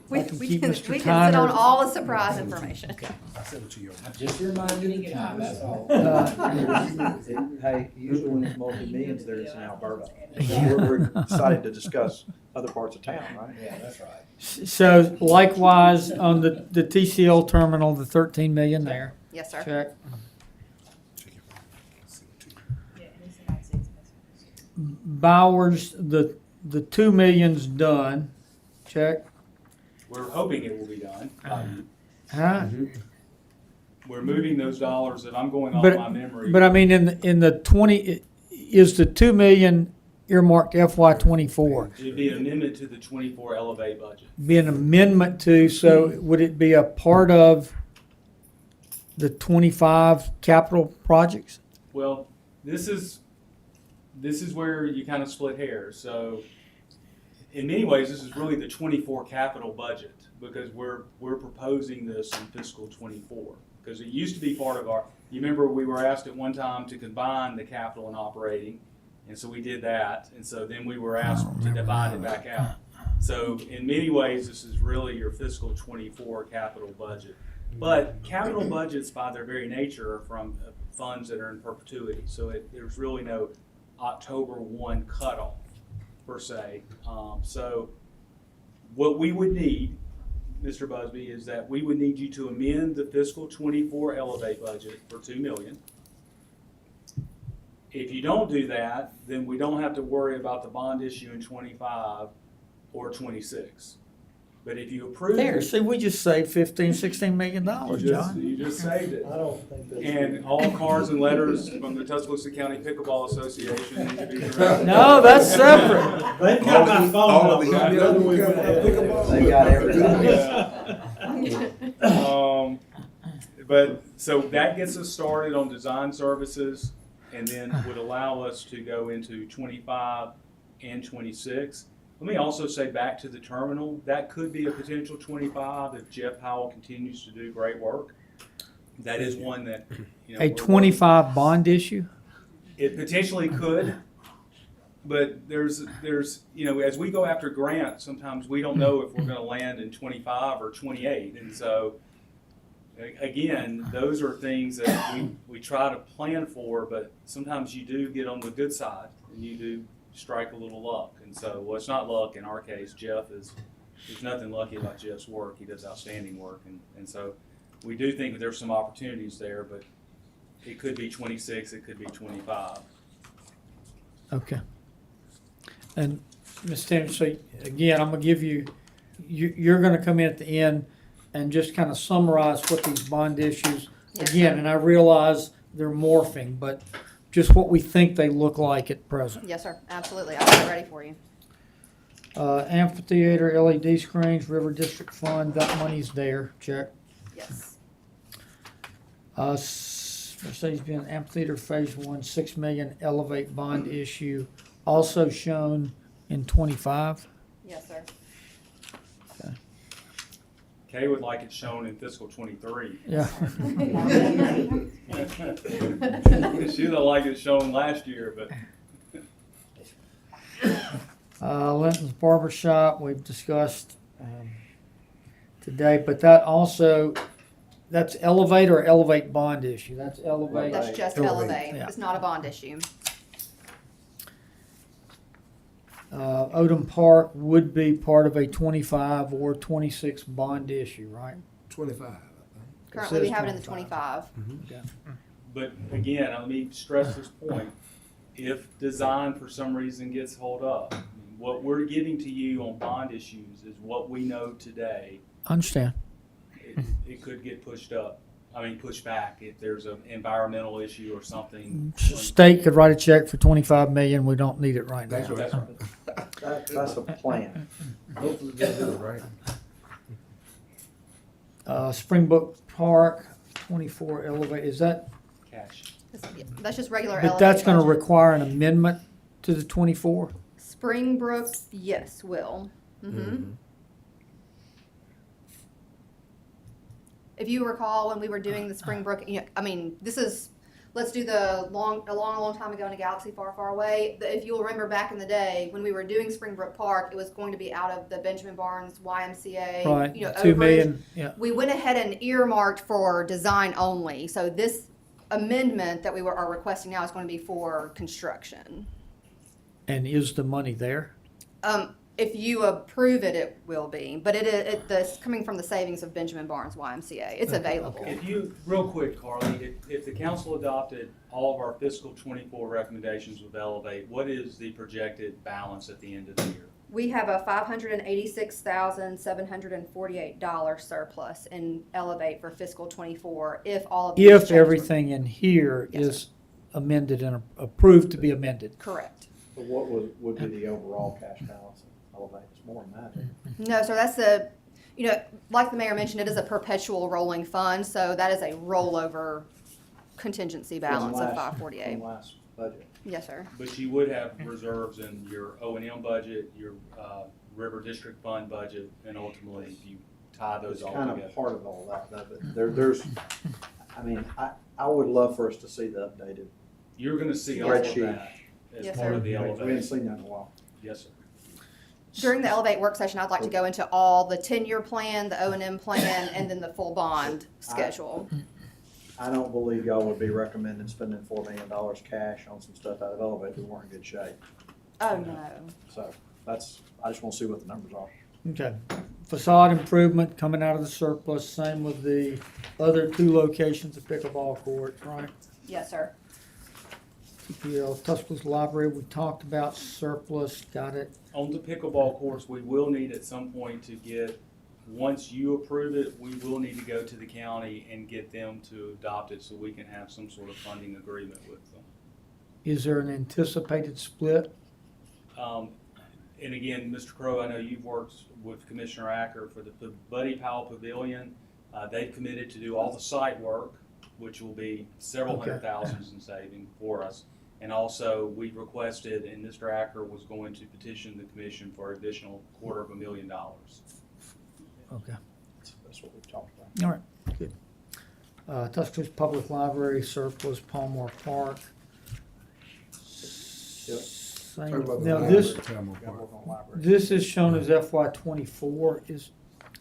We can we keep can, Mr. we can sit on Tyner- all the surprise information. Just reminding you time, that's all. Hey, usually when it's multi-millions, they're just in Alberta. We're excited to discuss other parts of town, right? Yeah, that's right. So likewise, on the TCL terminal, the 13 million there, Yes, sir. check. Bowers, the 2 million's done, check. We're hoping it will be done. Huh? We're moving those dollars that I'm going off my memory. But I mean, in the 20, is the 2 million earmarked FY 24? It'd be an amendment to the 24 Elevate budget. Be an amendment to, so would it be a part of the 25 capital projects? Well, this is where you kind of split hairs. So in many ways, this is really the 24 capital budget, because we're proposing this in fiscal 24. Because it used to be part of you remember we were asked at one time to combine the capital and operating, and so we did that. And so then we were asked to divide it back out. So in many ways, this is really your fiscal 24 capital budget. But capital budgets, by their very nature, are from funds that are in perpetuity. So there's really no October 1 cutoff, per se. So what we would need, Mr. Busby, is that we would need you to amend the fiscal 24 Elevate budget for $2 million. If you don't do that, then we don't have to worry about the bond issue in 25 or 26. But if you approve There, it, see, we just saved $16 million, John. you just saved it. I don't think that's. And all cards and letters from the Tuscaloosa County Pickleball Association need to be corrected. No, that's separate. They've got my All of the phone number. emails. They got everything. But, so that gets us started on design services, and then would allow us to go into 25 and 26. Let me also say, back to the terminal, that could be a potential 25 if Jeff Powell continues to do great work. That is one that, you know. A we're 25 bond issue? It potentially could, but there's, you know, as we go after grants, sometimes we don't know if we're gonna land in 25 or 28. And so, again, those are things that we try to plan for, but sometimes you do get on the good side and you do strike a little luck. And so, well, it's not luck in our case. There's nothing lucky about Jeff's work. He does outstanding work. And so we do think that there's some opportunities there, but it could be 26, it could be 25. Okay. And Ms. Tanner, so again, I'm gonna give you're gonna come in at the end and just kind of summarize what these bond issues, Yes, again, sir. and I realize they're morphing, but just what we think they look like at present. Yes, sir. Absolutely. I'll have it ready for you. Amphitheater, LED screens, River District Fund, that money's there, check. Yes. Mercedes-Benz Amphitheater Phase 1, 6 million Elevate bond issue, also shown in 25. Yes, sir. Kay would like it shown in fiscal 23. Yeah. She would like it shown last year, but Linton's Barber Shop, we've discussed today, but that also, that's Elevate or Elevate bond issue? That's Elevate. That's just Elevate. Elevate. Yeah. It's not a bond issue. Odom Park would be part of a 25 or 26 bond issue, right? 25. Currently, we says have it in the 25. 25. Okay. but again, let me stress this point. If design for some reason gets held up, I mean, what we're giving to you on bond issues is what we know today. Understand. It could get pushed up. push back if there's an environmental issue or something. State could write a check for 25 million, we don't need it right now. That's right. That's right. That's a plan. Hopefully they'll do it right. Springbrook Park, 24 elevate, is that, Cash. That's just regular but that's elevate gonna budget. require an amendment to the 24? Springbrook, yes, will. Mm-hmm. If you recall, when we were doing the Springbrook, this is, let's do a long time ago in a galaxy far, far away. If you'll remember back in the day, when we were doing Springbrook Park, it was going to be out of the Benjamin Barnes YMCA. Right, overage. 2 million, yeah. We went ahead and earmarked for design only. So this amendment that are requesting now is going to be for construction. And is the money there? If you approve it, it will be, but it's coming from the savings of Benjamin Barnes YMCA. It's available. If you, real quick, Carly, if the council adopted all of our fiscal 24 recommendations with Elevate, what is the projected balance at the end of the year? We have a $586,748 surplus in Elevate for fiscal 24 if all of these If checks were- everything in here Yes, is amended and approved to be amended. Correct. But what would be the overall cash balance of Elevate? It's more than that. No, sir, that's like the mayor mentioned, it is a perpetual rolling fund, so that is a rollover contingency balance of From 548. last budget. Yes, sir. But you would have reserves in your O&M budget, your River District Fund budget, and ultimately, if you tie those It's all kind together. of part of all that, though, but there's, I would love for us to see the updated. You're gonna see all of Spreadsheet. that as Yes, part sir. of the We haven't Elevate. seen that in a while. Yes, sir. During the Elevate work session, I'd like to go into all the 10-year plan, the O&M plan, and then the full bond schedule. I don't believe y'all would be recommending spending $4 million cash on some stuff out of Elevate that weren't in good shape. Oh, no. So I just want to see what the numbers are. Okay. Facade improvement coming out of the surplus, same with the other 2 locations of pickleball courts, right? Yes, sir. TPL, Tuscaloosa Library, we talked about surplus, got it. On the pickleball course, we will need at some point to get, once you approve it, we will need to go to the county and get them to adopt it so we can have some sort of funding agreement with them. Is there an anticipated split? And again, Mr. Crowe, I know you've worked with Commissioner Acker for the Buddy Powell Pavilion. They've committed to do all the site work, which will be several Okay. hundred thousands in saving for us. And also, we requested, and Mr. Acker was going to petition the commission for additional $250,000. Okay. That's what we've talked about. All right, good. Tuscaloosa Public Library surplus, Palmore Park. Yep. Same. Talk about the Now, library, this, Tammo Got to Park. work on library. this is shown as FY 24, is,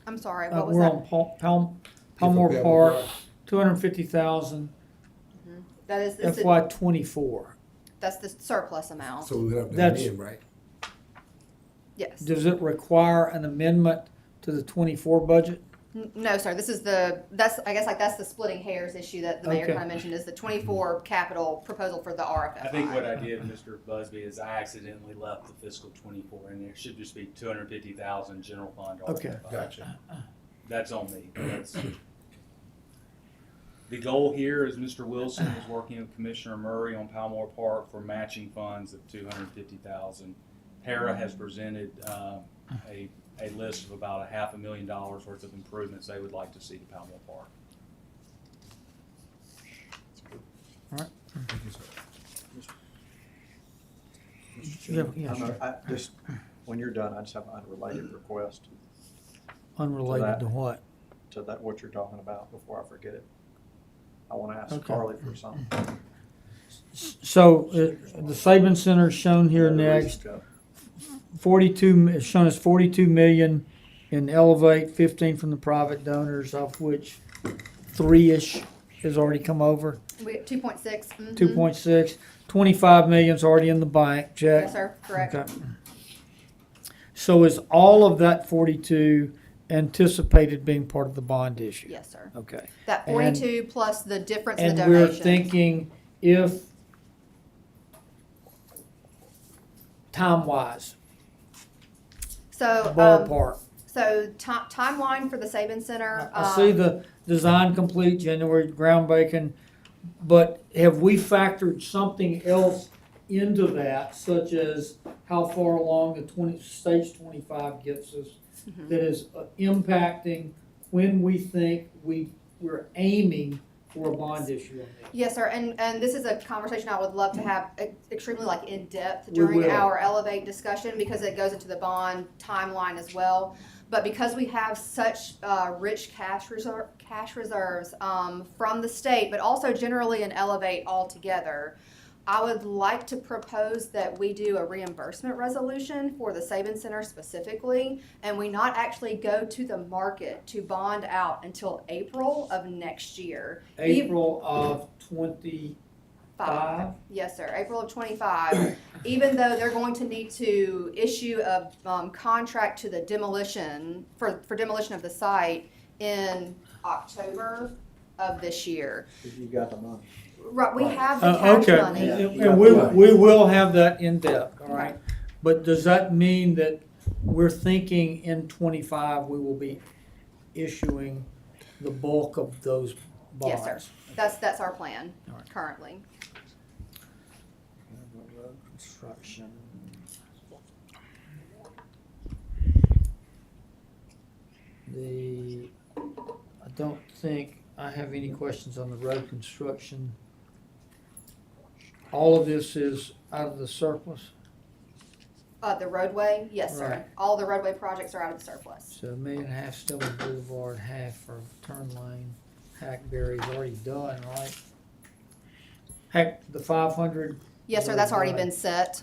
I'm sorry, what was we're that? on Palmore Palmore Park, Park. 250,000, That is, FY 24. that's the surplus amount. So we're gonna have to That's- amend, right? Yes. Does it require an amendment to the 24 budget? No, sir, that's the splitting hairs issue that the mayor Okay. kind of mentioned, is the 24 capital proposal for the RFFI. I think what I did, Mr. Busby, is I accidentally left the fiscal 24 in there. It should just be 250,000 general fund. Okay. RFFI. Gotcha. That's on me. The goal here is Mr. Wilson is working with Commissioner Murray on Palmore Park for matching funds of 250,000. Para has presented a list of about $500,000 worth of improvements they would like to see to Palmore Park. Thank you, sir. Mr. Chairman, Yeah, I'm sure. I just, when you're done, I just have an unrelated request Unrelated to what? to that, what you're talking about, before I forget it. I want to ask Okay. Carly for something. So, the Saban Center is shown here next. 42, is shown as 42 million in Elevate, 15 from the private donors, of which 3-ish has already come over, We 2.6. Mhm. 2.6. 25 million's already in the bank, check. Yes, sir, correct. Okay. So is all of that 42 anticipated being part of the bond issue? Yes, sir. Okay. That 42 plus the difference in And the we're donation. thinking if, time-wise, So, ballpark, So timeline for the Saban Center. I see the design complete, January groundbreaking, but have we factored something else into that, such as how far along the stage 25 gets us, that is impacting when we think we're aiming for a bond issue on this? Yes, sir, and this is a conversation I would love to have extremely in depth We during will. our Elevate discussion, because it goes into the bond timeline as well. But because we have such rich cash reserves from the state, but also generally in Elevate altogether, I would like to propose that we do a reimbursement resolution for the Saban Center specifically, and we not actually go to the market to bond out until April of next year. April of 25? Yes, sir, April of 25, even though they're going to need to issue a contract to the demolition, for demolition of the site in October of this year. If you got the money. Right, we have the cash Okay, money. and we will have that in depth, all right? But does that mean that we're thinking in 25, we will be issuing the bulk of those bonds? Yes, sir, that's our plan All right. currently. Road construction. I don't think I have any questions on the road construction. All of this is out of the surplus, The roadway, yes, sir. Right. All the roadway projects are out of the surplus. so $1.5 million Stillman Boulevard, half for turn lane, Hackberry's already done, right? Heck, the 500. Yes, sir, that's already been set.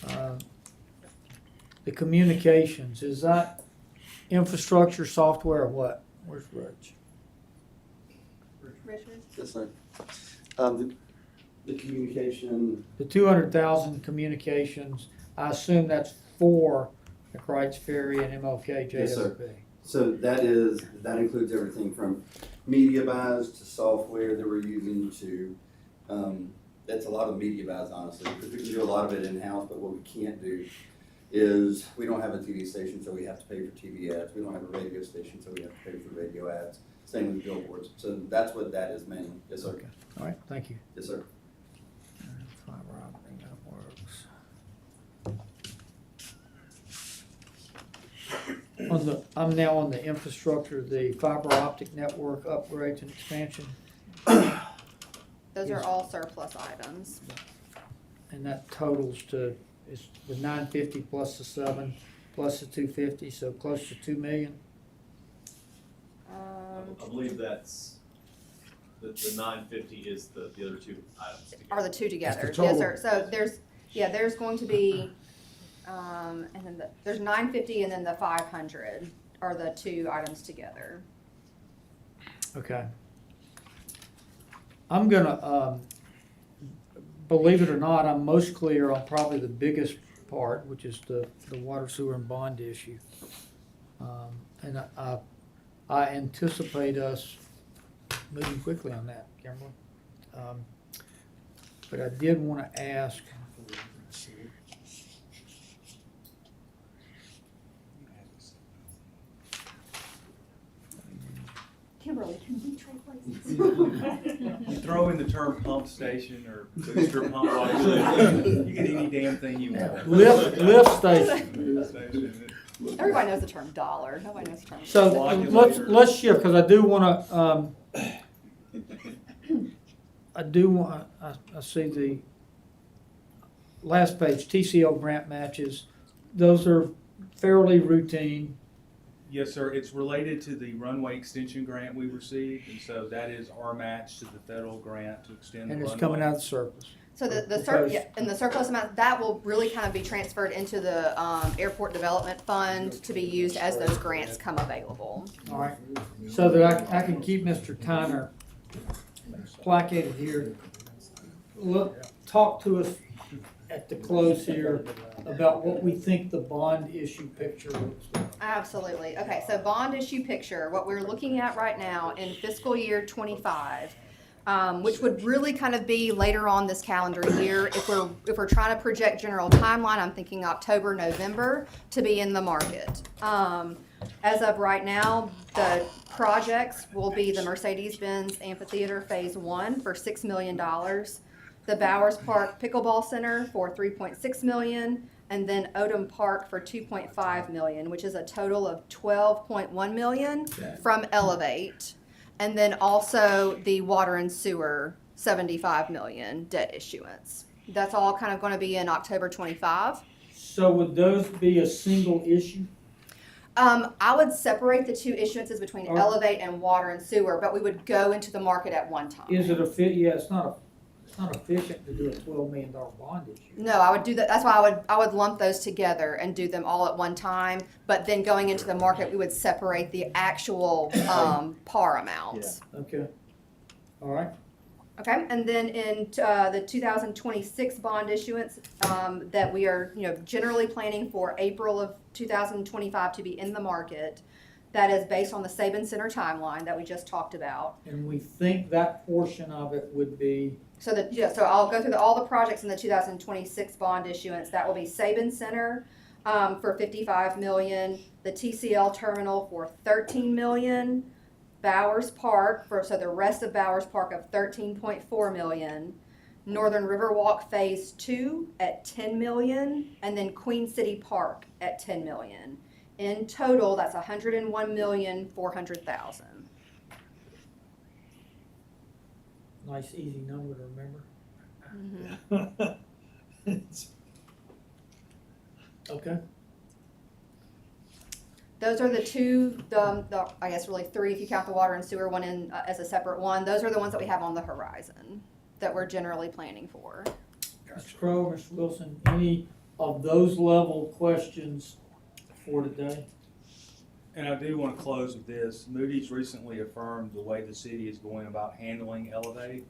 The communications, is that infrastructure, software, or what? Where's Rich? Richard? Yes, sir. The communication, The 200,000 communications, I assume that's for the Kreitz Ferry and MLK Yes, sir. JWP. so that includes everything from media buys to software that we're using to, that's a lot of media buys, honestly, because we can do a lot of it in-house, but what we can't do is we don't have a TV station, so we have to pay for TV ads. We don't have a radio station, so we have to pay for radio ads. Same with billboards. So that's what that is mainly. Yes, sir. Okay. All right, thank you. Yes, sir. Fiber optic networks. I'm now on the infrastructure, the fiber optic network upgrades and expansion, Those are all surplus items. and that totals to, it's the 950 plus the 7 plus the 250, so close to 2 million. I believe that's, the 950 is the other two items together. Are the two together? That's Yes, the total. sir. So there's going to be, and then there's 950 and then the 500 are the two items together. Okay. I'm gonna, believe it or not, I'm most clear on probably the biggest part, which is the water, sewer, and bond issue. And I anticipate us moving quickly on that, Kimberly. But I did want to ask, Kimberly, can we trade places? You throw in the term pump station or booster pump, you get any damn thing you want. lift station. Everybody knows the term dollar. Nobody knows the term. So let's shift, because I do want to, I see the last page, TCO grant matches. Those are fairly routine. Yes, sir. It's related to the runway extension grant we received, and so that is our match to the federal grant to extend the And runway. it's coming out of the surplus. So the Because- and the surplus amount, that will really kind of be transferred into the airport development fund to be used as those grants come available. All right, so that I can keep Mr. Tyner placated here. Look, talk to us at the close here about what we think the bond issue picture looks like. Absolutely. Okay, so bond issue picture, what we're looking at right now in fiscal year 25, which would really kind of be later on this calendar year. If we're trying to project general timeline, I'm thinking October, November to be in the market. As of right now, the projects will be the Mercedes-Benz Amphitheater Phase 1 for $6 million, the Bowers Park Pickleball Center for $3.6 million, and then Odom Park for $2.5 million, which is a total of $12.1 million from Elevate. And then also the water and sewer, $75 million debt issuance. That's all kind of going to be in October 25. So would those be a single issue? I would separate the two issuances between Or- Elevate and water and sewer, but we would go into the market at one time. Is it yeah, it's not efficient to do a $12 million bond issue. No, I would do that. That's why I would lump those together and do them all at one time. But then going into the market, we would separate the actual par amounts. Okay. All right. Okay, and then in the 2026 bond issuance that we are, generally planning for April of 2025 to be in the market. That is based on the Sabin Center timeline that we just talked about. And we think that portion of it would be, So I'll go through all the projects in the 2026 bond issuance. That will be Sabin Center for $55 million, the TCL terminal for $13 million, Bowers Park so the rest of Bowers Park of $13.4 million, Northern Riverwalk Phase 2 at $10 million, and then Queen City Park at $10 million. In total, that's $101,400,000. nice, easy number to remember. Okay. Those are the two, I guess really three if you count the water and sewer one in as a separate one. Those are the ones that we have on the horizon that we're generally planning for. Mr. Crowe, Mr. Wilson, any of those level questions for today? And I do want to close with this. Moody's recently affirmed the way the city is going about handling Elevate.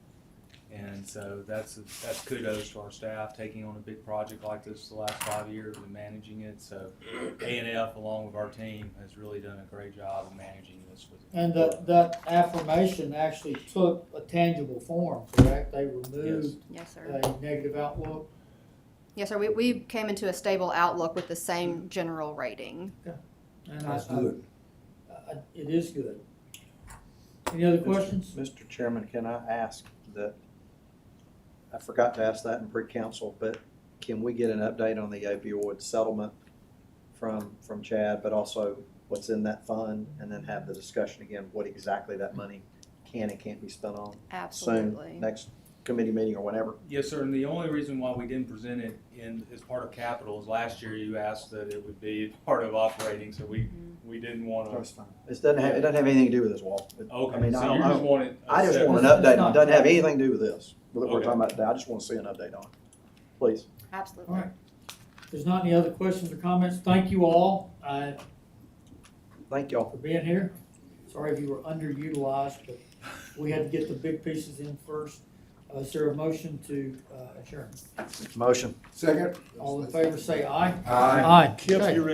And so that's kudos to our staff taking on a big project like this the last 5 years and managing it. So A&F along with our team has really done a great job of managing this. And that affirmation actually took a tangible form, correct? They removed Yes, sir. a negative outlook. Yes, sir. We came into a stable outlook with the same general rating. And That's good. It is good. Any other questions? Mr. Chairman, can I ask that, I forgot to ask that in pre-council, but can we get an update on the opioid settlement from Chad, but also what's in that fund, and then have the discussion again, what exactly that money can and can't be spent on? Absolutely. Soon, next committee meeting or whenever. Yes, sir. And the only reason why we didn't present it as part of capital is last year you asked that it would be part of operating, so we didn't want to. That's fine. It doesn't have anything to do with this, Walt. Okay, I mean, so you just wanted. I just want an update on it. It doesn't have anything to do with this, what we're talking about today. I just want to see an update on it, please. Absolutely. All right. If there's not any other questions or comments, thank you all Thank y'all. for being here. Sorry if you were underutilized, but we had to get the big pieces in first. Is there a motion to adjourn? Motion. Second? All in favor say aye. Aye. Aye. Kip, Okay. you ready?